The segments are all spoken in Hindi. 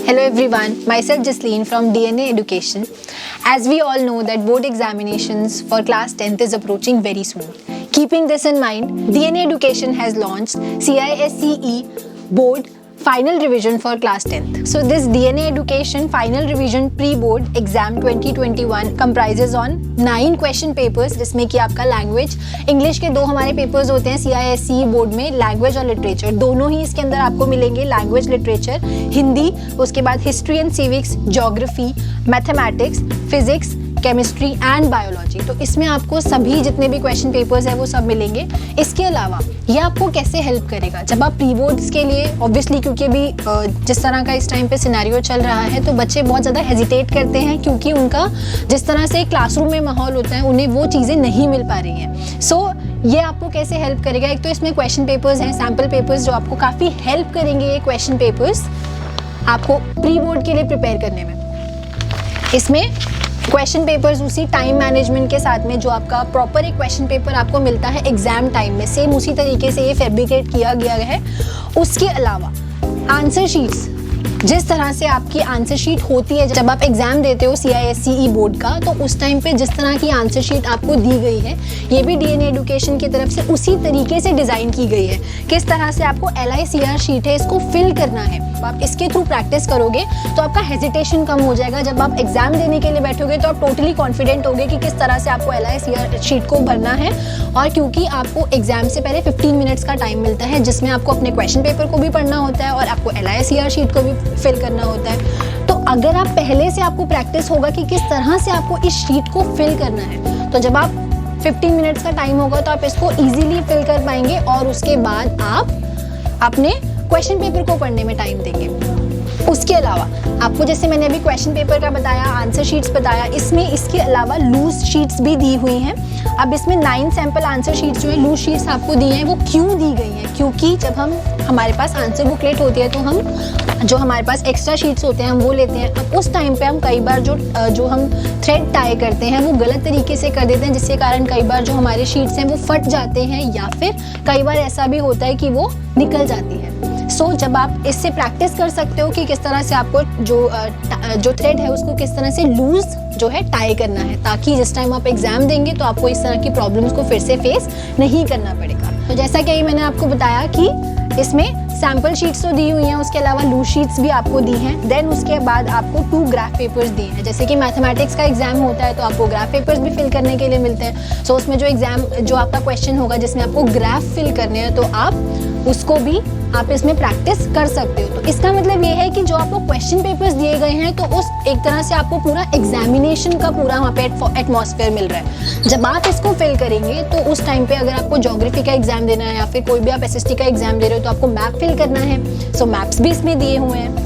Hello everyone, myself Jasleen from DNA Education. As we all know that board examinations for class 10th is approaching very soon. Keeping this in mind, DNA Education has launched CISCE Board Final Revision for class 10th. So this DNA Education Final Revision Pre-Board Exam 2021 comprises on 9 question papers, जिसमें कि आपका लैंग्वेज, इंग्लिश के 2 हमारे पेपर्स होते हैं CISCE बोर्ड में, लैंग्वेज और लिटरेचर, दोनों ही इसके अंदर आपको मिलेंगे। लैंग्वेज, लिटरेचर, हिंदी, उसके बाद history and civics, geography, mathematics, physics, chemistry and biology. तो इसमें आपको सभी जितने भी क्वेश्चन पेपर्स हैं वो सब मिलेंगे। इसके अलावा ये आपको कैसे हेल्प करेगा जब आप प्री बोर्ड्स के लिए, ऑब्वियसली क्योंकि अभी जिस तरह का इस टाइम पे सिनेरियो चल रहा है तो बच्चे बहुत ज़्यादा हेजिटेट करते हैं, क्योंकि उनका जिस तरह से क्लासरूम में माहौल होता है उन्हें वो चीज़ें नहीं मिल पा रही हैं। सो ये आपको कैसे हेल्प करेगा? एक तो इसमें क्वेश्चन पेपर्स हैं, सैम्पल पेपर्स, जो आपको काफ़ी हेल्प करेंगे ये क्वेश्चन पेपर्स आपको प्री बोर्ड के लिए प्रिपेयर करने में। इसमें क्वेश्चन पेपर्स उसी टाइम मैनेजमेंट के साथ में, जो आपका प्रॉपर एक क्वेश्चन पेपर आपको मिलता है एग्जाम टाइम में, सेम उसी तरीके से ये फैब्रिकेट किया गया है। उसके अलावा आंसर शीट्स, जिस तरह से आपकी आंसर शीट होती है जब आप एग्जाम देते हो CISCE बोर्ड का, तो उस टाइम पे जिस तरह की आंसर शीट आपको दी गई है, ये भी DNA एजुकेशन की तरफ से उसी तरीके से डिज़ाइन की गई है। किस तरह से आपको LICR शीट है इसको फिल करना है, आप इसके थ्रू प्रैक्टिस करोगे तो आपका हेजिटेशन कम हो जाएगा। जब आप एग्जाम देने के लिए बैठोगे तो आप टोटली कॉन्फिडेंट होगे कि किस तरह से आपको LICR शीट को भरना है। और क्योंकि आपको एग्जाम से पहले 15 मिनट्स का टाइम मिलता है, जिसमें आपको अपने क्वेश्चन पेपर को भी पढ़ना होता है और आपको LICR शीट को भी फिल करना होता है। तो अगर आप पहले से आपको प्रैक्टिस होगा कि किस तरह से आपको इस शीट को फिल करना है, तो जब आप 15 मिनट्स का टाइम होगा तो आप इसको इजीली फिल कर पाएंगे और उसके बाद आप अपने क्वेश्चन पेपर को पढ़ने में टाइम देंगे। उसके अलावा आपको, जैसे मैंने अभी क्वेश्चन पेपर का बताया, आंसर शीट्स बताया, इसमें इसके अलावा लूज शीट्स भी दी हुई हैं। अब इसमें 9 सैम्पल आंसर शीट्स जो है, लूज शीट्स आपको दी हैं, वो क्यों दी गई हैं? क्योंकि जब हमारे पास आंसर बुकलेट होती है तो हम जो हमारे पास एक्स्ट्रा शीट्स होते हैं हम वो लेते हैं। अब उस टाइम पे हम कई बार जो हम थ्रेड टाई करते हैं वो गलत तरीके से कर देते हैं, जिसके कारण कई बार जो हमारे शीट्स हैं वो फट जाते हैं, या फिर कई बार ऐसा भी होता है कि वो निकल जाती है। सो जब आप इससे प्रैक्टिस कर सकते हो कि किस तरह से आपको जो थ्रेड है उसको किस तरह से लूज जो है टाई करना है, ताकि जिस टाइम आप एग्जाम देंगे तो आपको इस तरह की प्रॉब्लम्स को फिर से फेस नहीं करना पड़ेगा। तो जैसा कि मैंने आपको बताया कि इसमें सैम्पल शीट्स तो दी हुई हैं, उसके अलावा लूज शीट्स भी आपको दी हैं। देन उसके बाद आपको 2 ग्राफ पेपर्स दिए हैं। जैसे कि मैथमेटिक्स का एग्जाम होता है तो आपको ग्राफ पेपर्स भी फिल करने के लिए मिलते हैं। सो उसमें जो आपका क्वेश्चन होगा जिसमें आपको ग्राफ फिल करने हैं, तो आप उसको भी आप इसमें प्रैक्टिस कर सकते हो। तो इसका मतलब ये है कि जो आपको क्वेश्चन पेपर्स दिए गए हैं तो उस एक तरह से आपको पूरा एग्जामिनेशन का पूरा वहाँ पे एटमॉस्फेयर मिल रहा है। जब आप इसको फिल करेंगे तो उस टाइम पे अगर आपको ज्योग्राफी का एग्जाम देना है या फिर कोई भी आप SST का एग्जाम दे रहे हो तो आपको मैप फिल करना है। सो मैप्स भी इसमें दिए हुए हैं,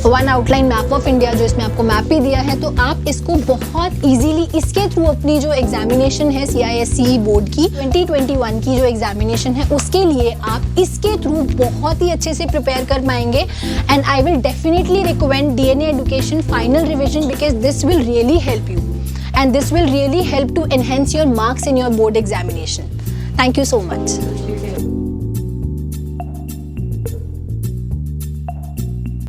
1 आउटलाइन मैप ऑफ इंडिया, जो इसमें आपको मैप भी दिया है। तो आप इसको बहुत इजीली इसके थ्रू अपनी जो एग्जामिनेशन है CISCE बोर्ड की 2021 की जो एग्जामिनेशन है उसके लिए आप इसके थ्रू बहुत ही अच्छे से प्रिपेयर कर पाएंगे। And I will definitely recommend DNA education final revision, because this will really help you and this will really help to enhance your marks in your board examination. Thank you so much.